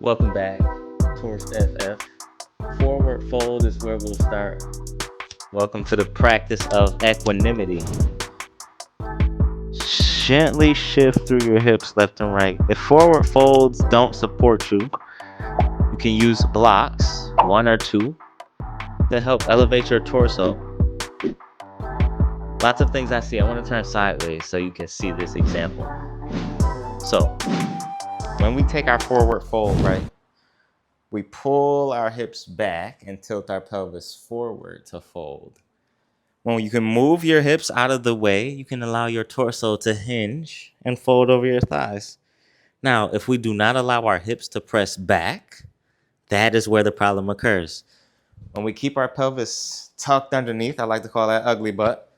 Welcome back, TorchedFF. Forward fold is where we'll start. Welcome to the practice of equanimity. Gently shift through your hips left and right. If forward folds don't support you, you can use blocks, one or two, to help elevate your torso. Lots of things I see. I want to turn sideways so you can see this example. So, when we take our forward fold, right, we pull our hips back and tilt our pelvis forward to fold. When you can move your hips out of the way, you can allow your torso to hinge and fold over your thighs. Now, if we do not allow our hips to press back, that is where the problem occurs. When we keep our pelvis tucked underneath, I like to call that ugly butt,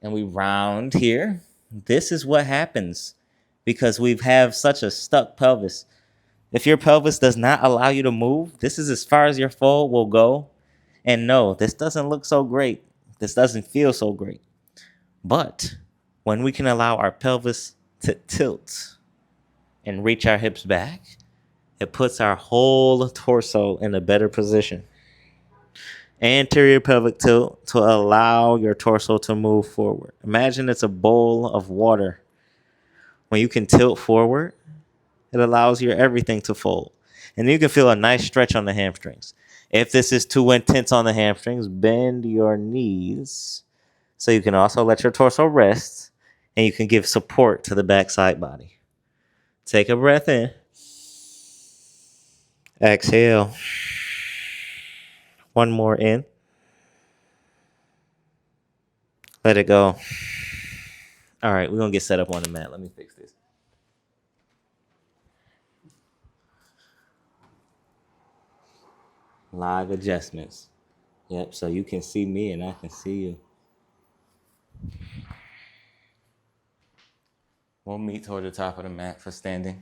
and we round here, this is what happens because we have such a stuck pelvis. If your pelvis does not allow you to move, this is as far as your fold will go. And no, this doesn't look so great. This doesn't feel so great. But when we can allow our pelvis to tilt and reach our hips back, it puts our whole torso in a better position. Anterior pelvic tilt to allow your torso to move forward. Imagine it's a bowl of water. When you can tilt forward, it allows your everything to fold. And you can feel a nice stretch on the hamstrings. If this is too intense on the hamstrings, bend your knees so you can also let your torso rest and you can give support to the backside body. Take a breath in. Exhale. One more in. Let it go. All right, we're going to get set up on the mat. Let me fix this. Live adjustments. Yep, so you can see me and I can see you. We'll meet toward the top of the mat for standing.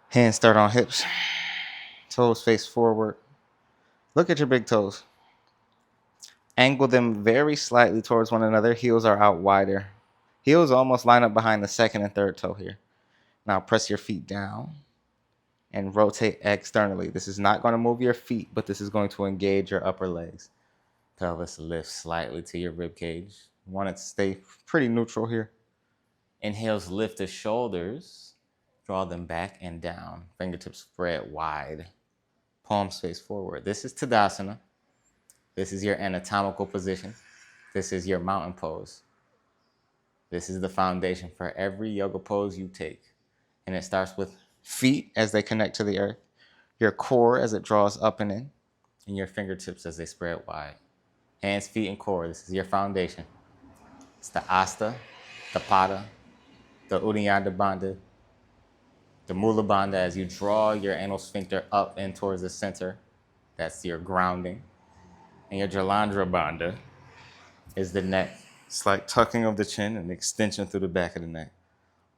Hands start on hips. Toes face forward. Look at your big toes. Angle them very slightly towards one another. Heels are out wider. Heels almost line up behind the second and third toe here. Now press your feet down and rotate externally. This is not going to move your feet, but this is going to engage your upper legs. Pelvis lifts slightly to your rib cage. You want it to stay pretty neutral here. Inhales, lift the shoulders. Draw them back and down. Fingertips spread wide. Palms face forward. This is Tadasana. This is your anatomical position. This is your mountain pose. This is the foundation for every yoga pose you take. And it starts with feet as they connect to the earth, your core as it draws up and in, and your fingertips as they spread wide. Hands, feet, and core. This is your foundation. It's the Asta, the Pada, the Uddiyana Bandha, the Mula Bandha as you draw your anal sphincter up and towards the center. That's your grounding. And your Jalandhara Bandha is the neck. It's like tucking of the chin and extension through the back of the neck.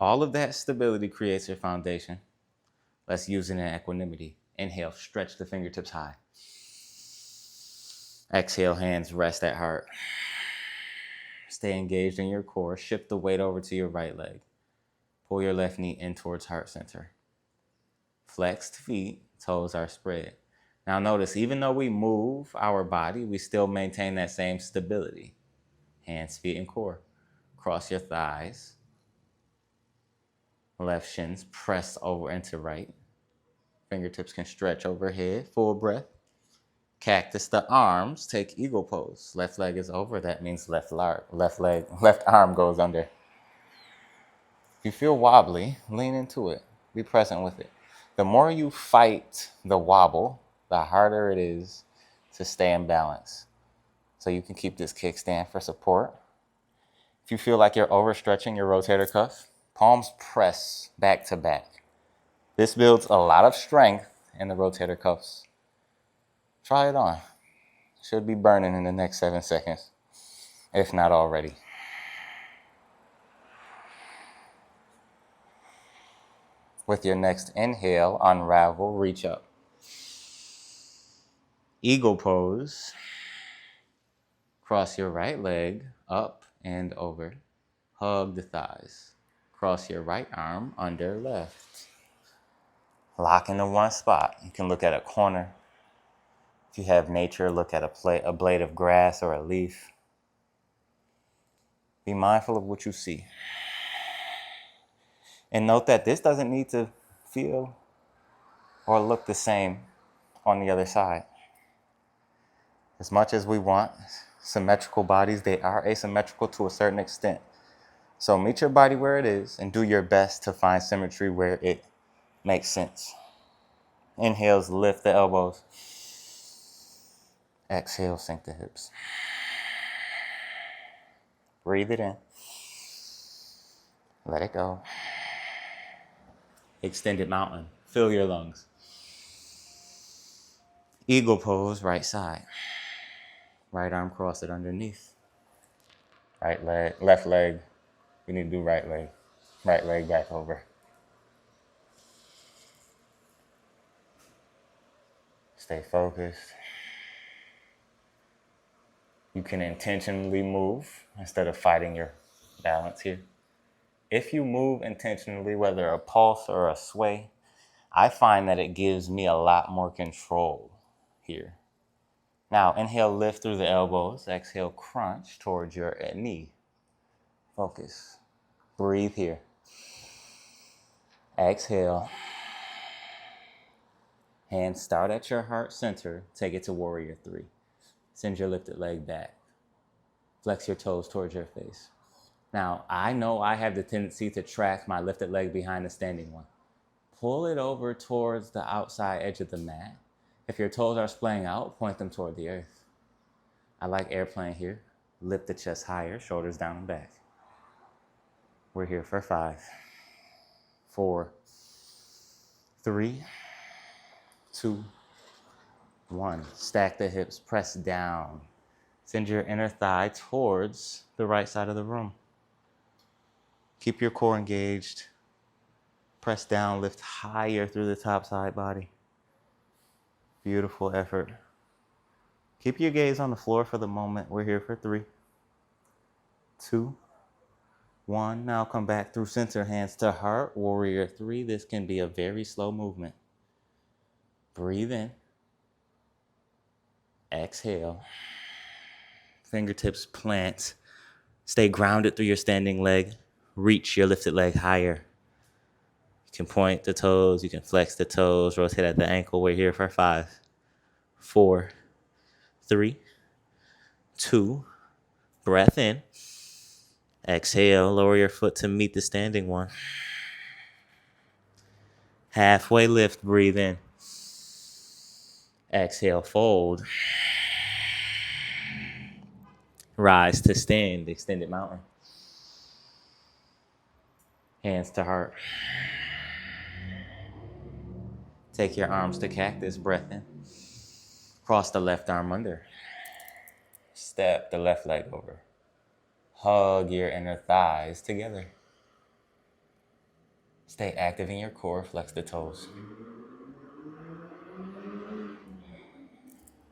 All of that stability creates your foundation. Let's use it in equanimity. Inhale, stretch the fingertips high. Exhale, hands rest at heart. Stay engaged in your core. Shift the weight over to your right leg. Pull your left knee in towards heart center. Flexed feet, toes are spread. Now notice, even though we move our body, we still maintain that same stability. Hands, feet, and core. Cross your thighs. Left shins press over into right. Fingertips can stretch overhead. Full breath. Cactus the arms. Take eagle pose. Left leg is over. That means left arm goes under. If you feel wobbly, lean into it. Be present with it. The more you fight the wobble, the harder it is to stay in balance. So you can keep this kickstand for support. If you feel like you're overstretching your rotator cuff, palms press back to back. This builds a lot of strength in the rotator cuffs. Try it on. Should be burning in the next 7 seconds, if not already. With your next inhale, unravel, reach up. Eagle pose. Cross your right leg up and over. Hug the thighs. Cross your right arm under left. Lock into one spot. You can look at a corner. If you have nature, look at a blade of grass or a leaf. Be mindful of what you see. And note that this doesn't need to feel or look the same on the other side. As much as we want symmetrical bodies, they are asymmetrical to a certain extent. So meet your body where it is and do your best to find symmetry where it makes sense. Inhales, lift the elbows. Exhale, sink the hips. Breathe it in. Let it go. Extended mountain. Fill your lungs. Eagle pose, right side. Right arm, cross it underneath. Right leg, left leg. We need to do right leg. Right leg back over. Stay focused. You can intentionally move instead of fighting your balance here. If you move intentionally, whether a pulse or a sway, I find that it gives me a lot more control here. Now, inhale, lift through the elbows. Exhale, crunch towards your knee. Focus. Breathe here. Exhale. Hands start at your heart center. Take it to warrior 3. Send your lifted leg back. Flex your toes towards your face. Now, I know I have the tendency to track my lifted leg behind the standing one. Pull it over towards the outside edge of the mat. If your toes are splaying out, point them toward the earth. I like airplane here. Lift the chest higher, shoulders down and back. We're here for 5, 4, 3, 2, 1. Stack the hips, press down. Send your inner thigh towards the right side of the room. Keep your core engaged. Press down, lift higher through the top side body. Beautiful effort. Keep your gaze on the floor for the moment. We're here for 3, 2, 1. Now come back through center, hands to heart, warrior 3. This can be a very slow movement. Breathe in. Exhale. Fingertips plant. Stay grounded through your standing leg. Reach your lifted leg higher. You can point the toes. You can flex the toes. Rotate at the ankle. We're here for 5, 4, 3, 2. Breath in. Exhale. Lower your foot to meet the standing one. Halfway lift. Breathe in. Exhale. Fold. Rise to stand. Extended mountain. Hands to heart. Take your arms to cactus. Breath in. Cross the left arm under. Step the left leg over. Hug your inner thighs together. Stay active in your core. Flex the toes.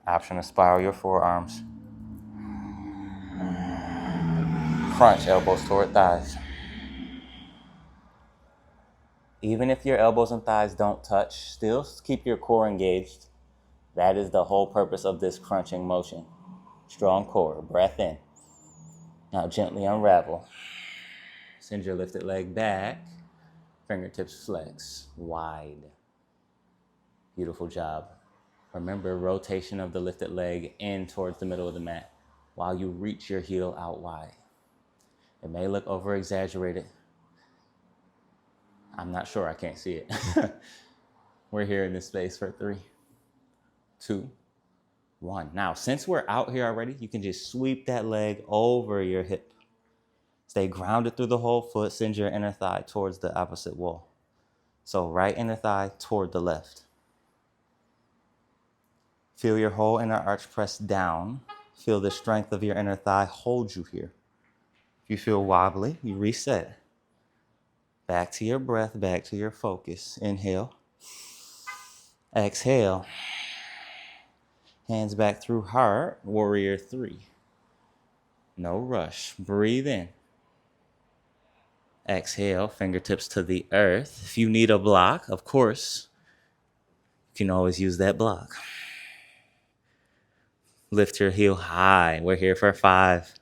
Option to spiral your forearms. Crunch elbows toward thighs. Even if your elbows and thighs don't touch, still keep your core engaged. That is the whole purpose of this crunching motion. Strong core. Breath in. Now gently unravel. Send your lifted leg back. Fingertips flex. Wide. Beautiful job. Remember, rotation of the lifted leg in towards the middle of the mat while you reach your heel out wide. It may look over-exaggerated. I'm not sure. I can't see it. We're here in this space for 3, 2, 1. Now, since we're out here already, you can just sweep that leg over your hip. Stay grounded through the whole foot. Send your inner thigh towards the opposite wall. So right inner thigh toward the left. Feel your whole inner arch press down. Feel the strength of your inner thigh hold you here. If you feel wobbly, you reset. Back to your breath, back to your focus. Inhale. Exhale. Hands back through heart, warrior 3. No rush. Breathe in. Exhale, fingertips to the earth. If you need a block, of course, You can always use that block. Lift your heel high. We're here for 5,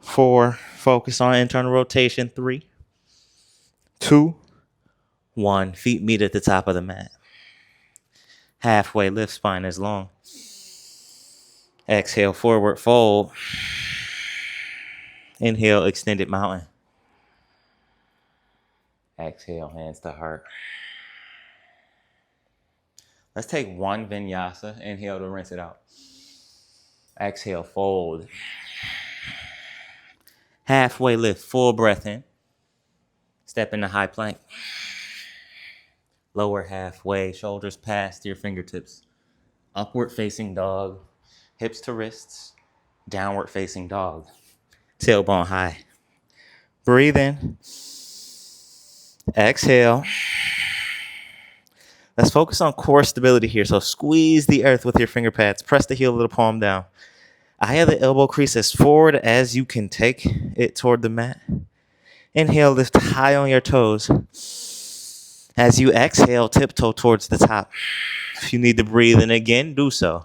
4. Focus on internal rotation. 3, 2, 1. Feet meet at the top of the mat. Halfway lift, spine is long. Exhale, forward fold. Inhale, extended mountain. Exhale, hands to heart. Let's take one vinyasa. Inhale to rinse it out. Exhale, fold. Halfway lift, full breath in. Step into high plank. Lower halfway, shoulders past your fingertips. Upward facing dog, hips to wrists. Downward facing dog, tailbone high. Breathe in. Exhale. Let's focus on core stability here. So squeeze the earth with your finger pads. Press the heel of the palm down. Eye of the elbow crease as forward as you can take it toward the mat. Inhale, lift high on your toes. As you exhale, tiptoe towards the top. If you need to breathe in again, do so.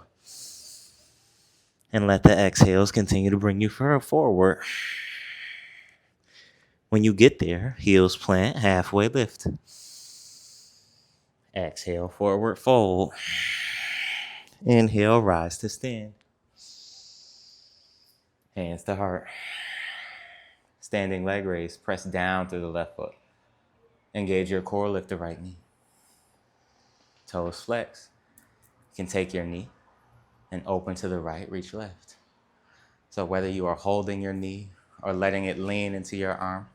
And let the exhales continue to bring you forward. When you get there, heels plant, halfway lift. Exhale, forward fold. Inhale, rise to stand. Hands to heart. Standing leg raise, press down through the left foot. Engage your core, lift the right knee. Toes flex. You can take your knee and open to the right, reach left. So whether you are holding your knee or letting it lean into your arm,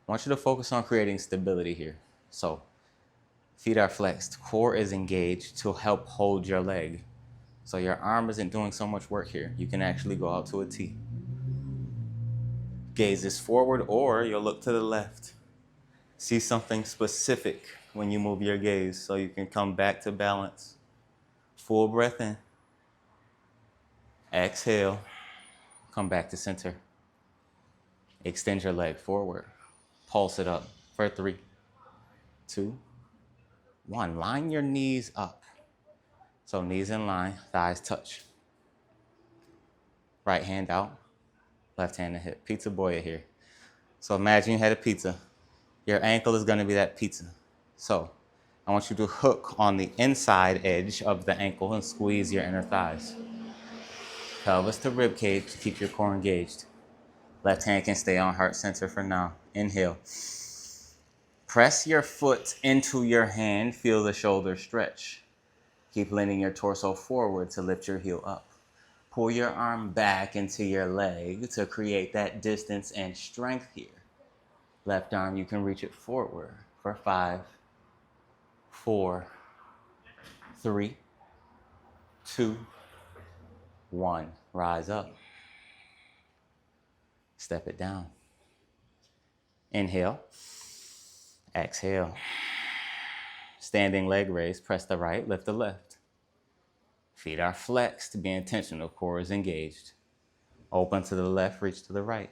I want you to focus on creating stability here. So feet are flexed, core is engaged to help hold your leg. So your arm isn't doing so much work here. You can actually go out to a T. Gaze is forward, or you'll look to the left. See something specific when you move your gaze so you can come back to balance. Full breath in. Exhale. Come back to center. Extend your leg forward. Pulse it up for 3, 2, 1. Line your knees up. So knees in line, thighs touch. Right hand out, left hand to hip. Pizza boya here. So imagine you had a pizza. Your ankle is going to be that pizza. So I want you to hook on the inside edge of the ankle and squeeze your inner thighs. Pelvis to rib cage to keep your core engaged. Left hand can stay on heart center for now. Inhale. Press your foot into your hand. Feel the shoulder stretch. Keep leaning your torso forward to lift your heel up. Pull your arm back into your leg to create that distance and strength here. Left arm, you can reach it forward for 5, 4, 3, 2, 1. Rise up. Step it down. Inhale. Exhale. Standing leg raise. Press the right, lift the left. Feet are flexed. Be intentional. Core is engaged. Open to the left, reach to the right.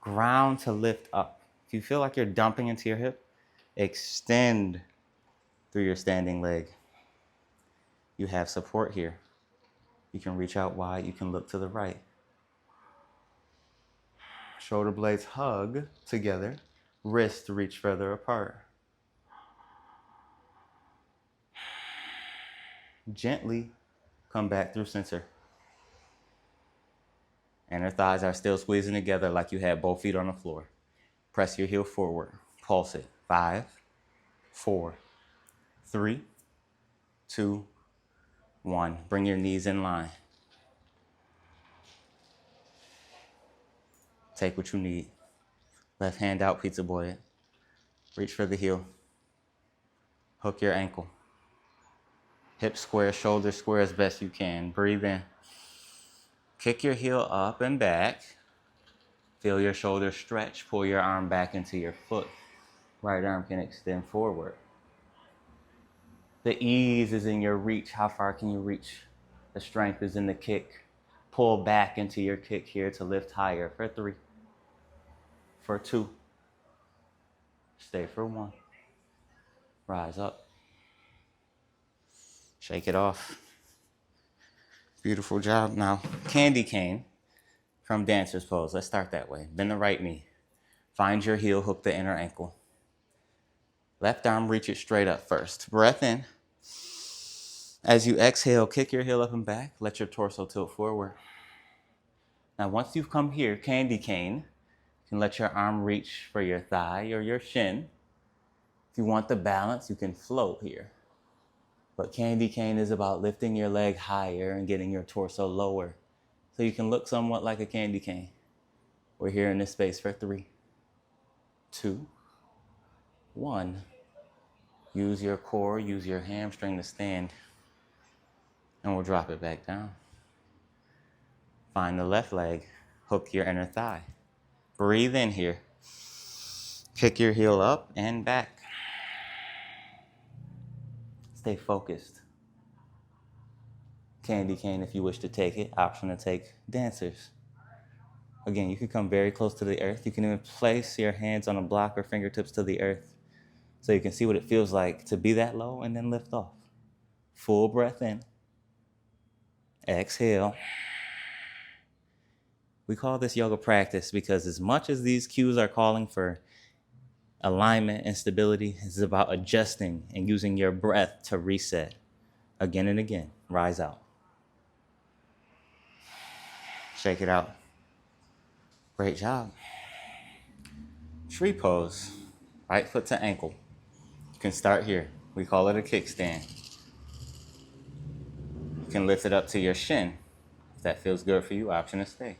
Ground to lift up. If you feel like you're dumping into your hip, extend through your standing leg. You have support here. You can reach out wide. You can look to the right. Shoulder blades hug together. Wrists reach further apart. Gently come back through center. Inner thighs are still squeezing together like you had both feet on the floor. Press your heel forward. Pulse it. 5, 4, 3, 2, 1. Bring your knees in line. Take what you need. Left hand out, pizza boy. Reach for the heel. Hook your ankle. Hips square, shoulders square as best you can. Breathe in. Kick your heel up and back. Feel your shoulders stretch. Pull your arm back into your foot. Right arm can extend forward. The ease is in your reach. How far can you reach? The strength is in the kick. Pull back into your kick here to lift higher for 3, for 2. Stay for 1. Rise up. Shake it off. Beautiful job. Now, candy cane from dancer's pose. Let's start that way. Bend the right knee. Find your heel, hook the inner ankle. Left arm, reach it straight up first. Breath in. As you exhale, kick your heel up and back. Let your torso tilt forward. Now, once you've come here, candy cane, you can let your arm reach for your thigh or your shin. If you want the balance, you can float here. But candy cane is about lifting your leg higher and getting your torso lower, so you can look somewhat like a candy cane. We're here in this space for 3, 2, 1. Use your core, use your hamstring to stand, and we'll drop it back down. Find the left leg, hook your inner thigh. Breathe in here. Kick your heel up and back. Stay focused. Candy cane if you wish to take it, option to take dancers. Again, you can come very close to the earth. You can even place your hands on a block or fingertips to the earth so you can see what it feels like to be that low and then lift off. Full breath in. Exhale. We call this yoga practice because as much as these cues are calling for alignment and stability, it's about adjusting and using your breath to reset. Again and again. Rise out. Shake it out. Great job. Tree pose. Right foot to ankle. You can start here. We call it a kickstand. You can lift it up to your shin. If that feels good for you, option to stay.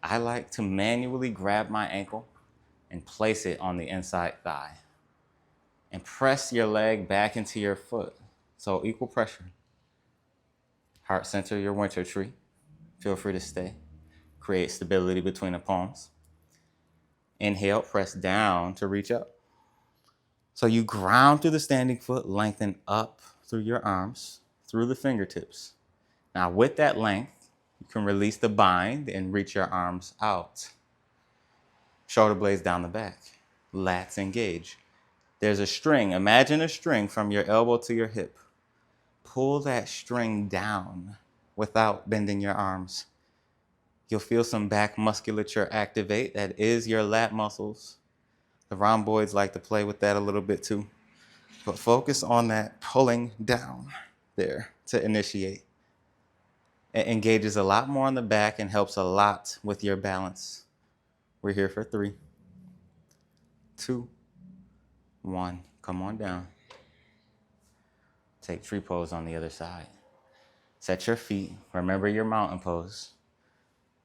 I like to manually grab my ankle and place it on the inside thigh. And press your leg back into your foot. So equal pressure. Heart center your winter tree. Feel free to stay. Create stability between the palms. Inhale, press down to reach up. So you ground through the standing foot, lengthen up through your arms, through the fingertips. Now with that length, you can release the bind and reach your arms out. Shoulder blades down the back. Lats engage. There's a string. Imagine a string from your elbow to your hip. Pull that string down without bending your arms. You'll feel some back musculature activate. That is your lat muscles. The rhomboids like to play with that a little bit too. But focus on that pulling down there to initiate. It engages a lot more on the back and helps a lot with your balance. We're here for 3, 2, 1. Come on down. Take tree pose on the other side. Set your feet. Remember your mountain pose.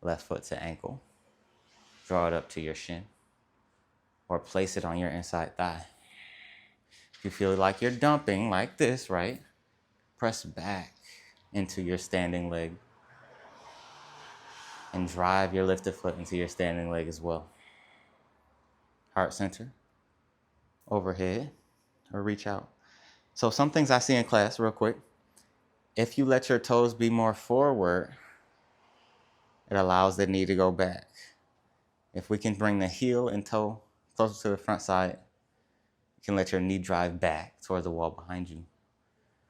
Left foot to ankle. Draw it up to your shin. Or place it on your inside thigh. If you feel like you're dumping like this, right? Press back into your standing leg. And drive your lifted foot into your standing leg as well. Heart center. Overhead. Or reach out. So some things I see in class real quick. If you let your toes be more forward, it allows the knee to go back. If we can bring the heel and toe closer to the front side, you can let your knee drive back towards the wall behind you.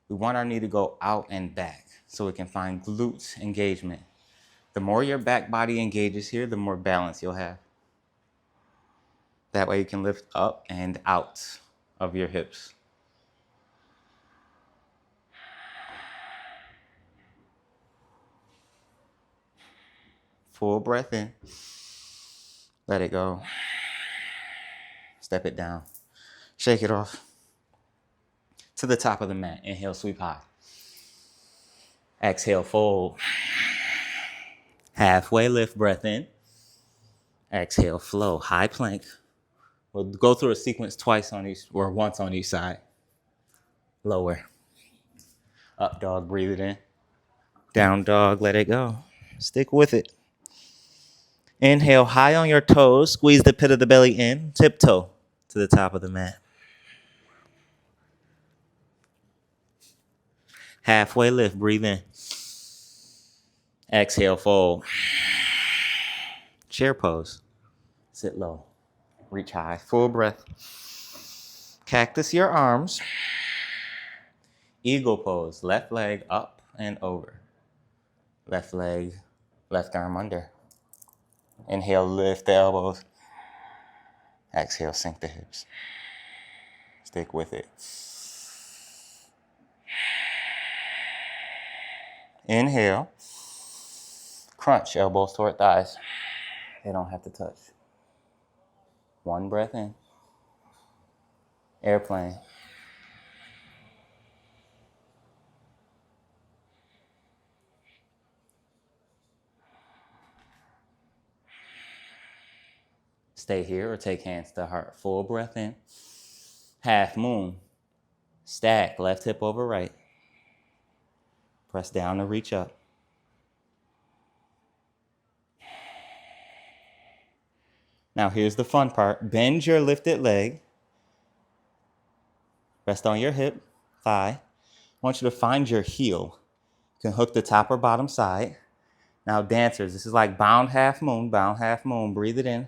We want our knee to go out and back so we can find glutes engagement. The more your back body engages here, the more balance you'll have. That way you can lift up and out of your hips. Full breath in. Let it go. Step it down. Shake it off. To the top of the mat. Inhale, sweep high. Exhale, fold. Halfway lift, breath in. Exhale, flow. High plank. We'll go through a sequence twice on each, or once on each side. Lower. Up dog, breathe it in. Down dog, let it go. Stick with it. Inhale, high on your toes. Squeeze the pit of the belly in. Tiptoe to the top of the mat. Halfway lift, breathe in. Exhale, fold. Chair pose. Sit low. Reach high. Full breath. Cactus your arms. Eagle pose, left leg up and over. Left leg, left arm under. Inhale, lift the elbows. Exhale, sink the hips. Stick with it. Inhale, crunch, elbows toward thighs. They don't have to touch. One breath in. Airplane. Stay here or take hands to heart. Full breath in. Half moon. Stack, left hip over right. Press down to reach up. Now here's the fun part. Bend your lifted leg. Rest on your hip, thigh. I want you to find your heel. You can hook the top or bottom side. Now dancers, this is like bound half moon, breathe it in.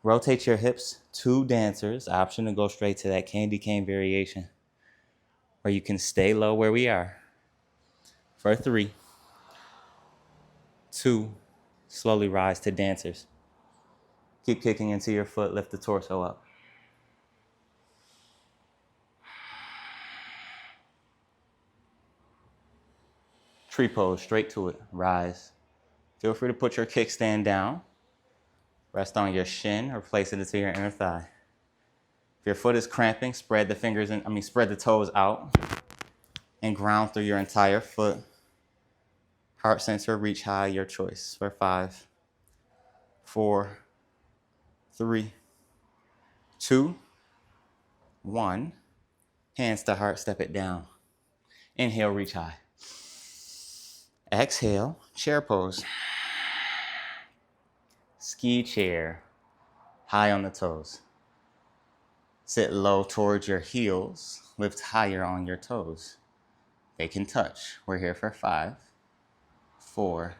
Rotate your hips, 2 dancers, option to go straight to that candy cane variation. Or you can stay low where we are. For 3, 2, slowly rise to dancers. Keep kicking into your foot, lift the torso up. Tree pose, straight to it, rise. Feel free to put your kickstand down. Rest on your shin or place it into your inner thigh. If your foot is cramping, spread the toes out and ground through your entire foot. Heart center, reach high, your choice. For 5, 4, 3, 2, 1. Hands to heart, step it down. Inhale, reach high. Exhale, chair pose. Ski chair, high on the toes. Sit low towards your heels, lift higher on your toes. They can touch. We're here for 5, 4,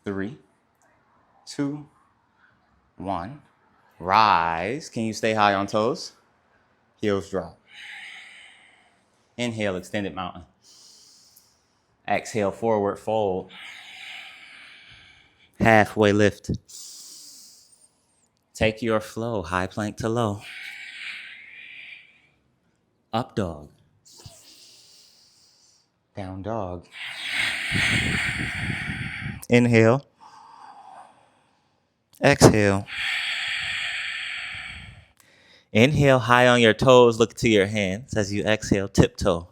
3, 2, 1. Rise. Can you stay high on toes? Heels drop. Inhale, extended mountain. Exhale, forward fold. Halfway lift. Take your flow, high plank to low. Up dog. Down dog. Inhale. Exhale. Inhale, high on your toes, look to your hands. As you exhale, tiptoe.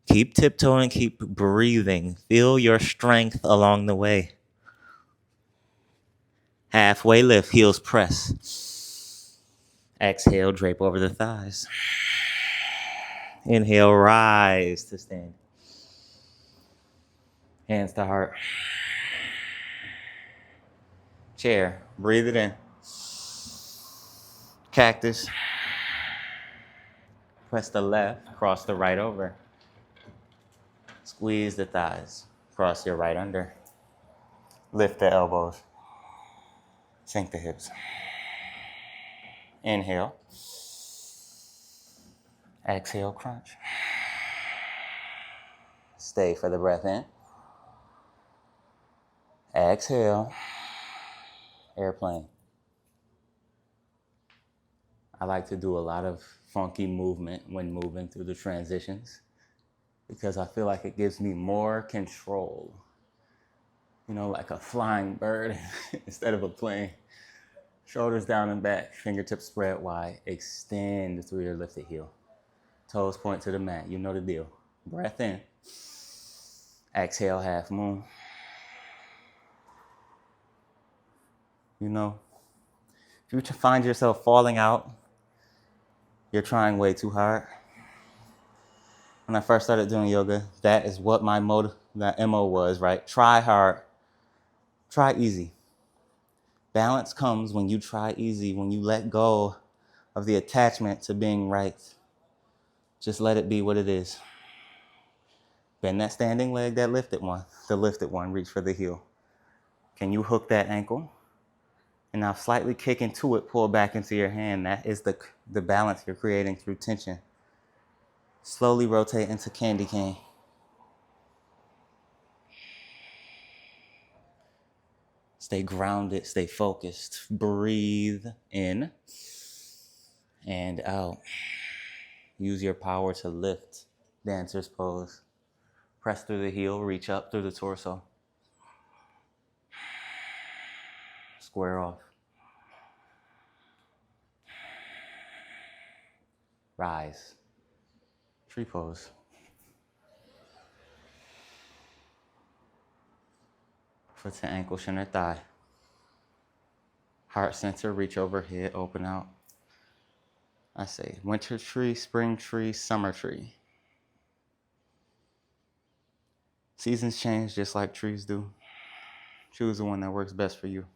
Keep tiptoeing, keep breathing. Feel your strength along the way. Halfway lift, heels press. Exhale, drape over the thighs. Inhale, rise to stand. Hands to heart. Chair, breathe it in. Cactus. Press the left, cross the right over. Squeeze the thighs, cross your right under. Lift the elbows. Sink the hips. Inhale. Exhale, crunch. Stay for the breath in. Exhale. Airplane. I like to do a lot of funky movement when moving through the transitions because I feel like it gives me more control. You know, like a flying bird instead of a plane. Shoulders down and back, fingertips spread wide. Extend through your lifted heel. Toes point to the mat. You know the deal. Breath in. Exhale, half moon. You know, if you find yourself falling out, you're trying way too hard. When I first started doing yoga, that is what my MO was, right? Try hard, try easy. Balance comes when you try easy, when you let go of the attachment to being right. Just let it be what it is. Bend that standing leg, the lifted one, reach for the heel. Can you hook that ankle? And now slightly kick into it, pull back into your hand. That is the balance you're creating through tension. Slowly rotate into candy cane. Stay grounded, stay focused. Breathe in and out. Use your power to lift. Dancer's pose. Press through the heel, reach up through the torso. Square off. Rise. Tree pose. Foot to ankle, shin or thigh. Heart center, reach overhead, open out. I say winter tree, spring tree, summer tree. Seasons change just like trees do. Choose the one that works best for you.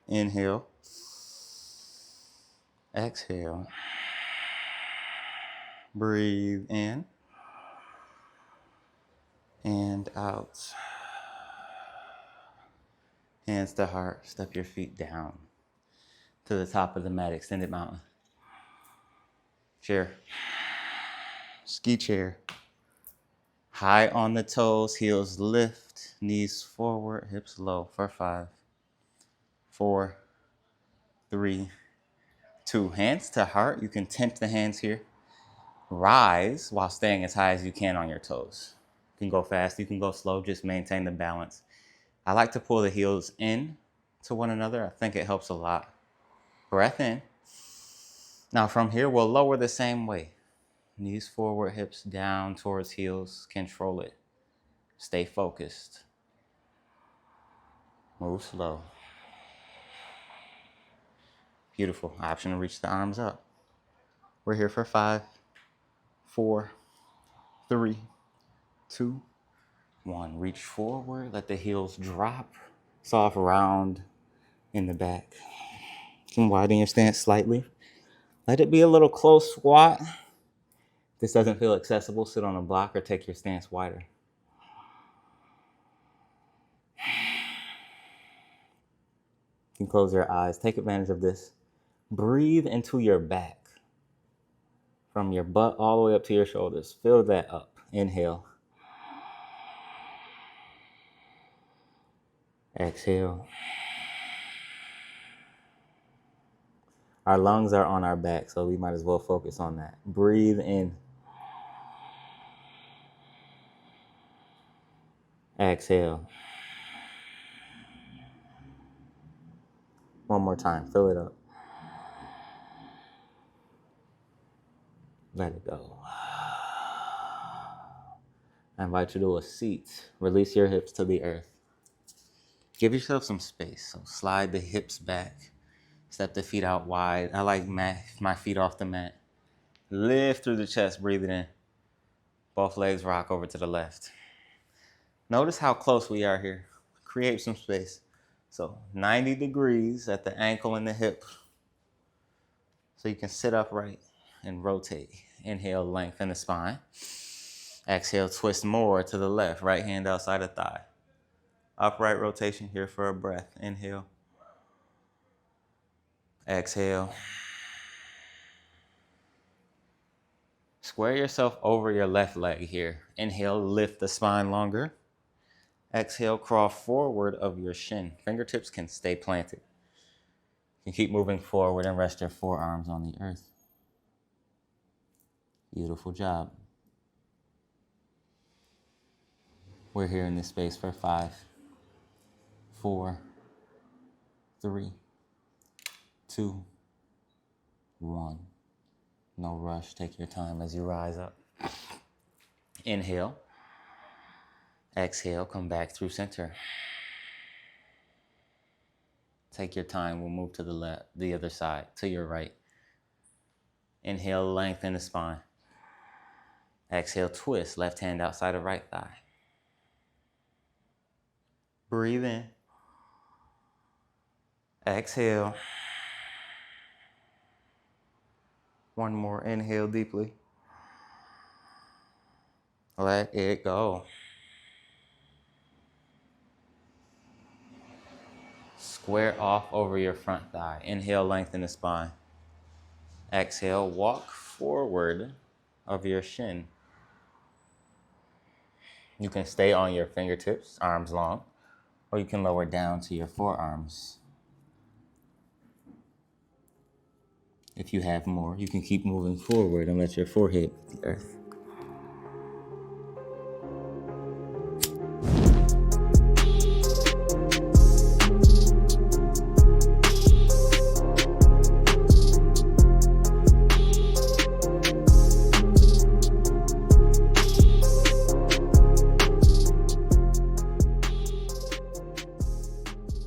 Inhale. Exhale. Breathe in and out. Hands to heart. Step your feet down to the top of the mat, extended mountain. Chair. Ski chair. High on the toes, heels lift, knees forward, hips low for 5, 4, 3, 2. Hands to heart. You can tent the hands here. Rise while staying as high as you can on your toes. You can go fast, you can go slow, just maintain the balance. I like to pull the heels in to one another. I think it helps a lot. Breath in. Now from here, we'll lower the same way. Knees forward, hips down towards heels. Control it. Stay focused. Move slow. Beautiful. Option to reach the arms up. We're here for 5, 4, 3, 2, 1. Reach forward. Let the heels drop. Soft round in the back. You can widen your stance slightly. Let it be a little close squat. If this doesn't feel accessible, sit on a block or take your stance wider. You can close your eyes. Take advantage of this. Breathe into your back. From your butt all the way up to your shoulders. Fill that up. Inhale. Exhale. Our lungs are on our back, so we might as well focus on that. Breathe in. Exhale. One more time. Fill it up. Let it go. I invite you to a seat. Release your hips to the earth. Give yourself some space. So slide the hips back. Step the feet out wide. I like my feet off the mat. Lift through the chest. Breathe it in. Both legs rock over to the left. Notice how close we are here. Create some space. So 90 degrees at the ankle and the hip. So you can sit upright and rotate. Inhale, lengthen the spine. Exhale, twist more to the left. Right hand outside the thigh. Upright rotation here for a breath. Inhale. Exhale. Square yourself over your left leg here. Inhale, lift the spine longer. Exhale, crawl forward of your shin. Fingertips can stay planted. You can keep moving forward and rest your forearms on the earth. Beautiful job. We're here in this space for 5, 4, 3, 2, 1. No rush. Take your time as you rise up. Inhale. Exhale. Come back through center. Take your time. We'll move to the left, the other side, to your right. Inhale, lengthen the spine. Exhale, twist. Left hand outside of right thigh. Breathe in. Exhale. One more. Inhale deeply. Let it go. Square off over your front thigh. Inhale, lengthen the spine. Exhale, walk forward of your shin. You can stay on your fingertips, arms long, or you can lower down to your forearms. If you have more, you can keep moving forward and let your forehead hit the earth.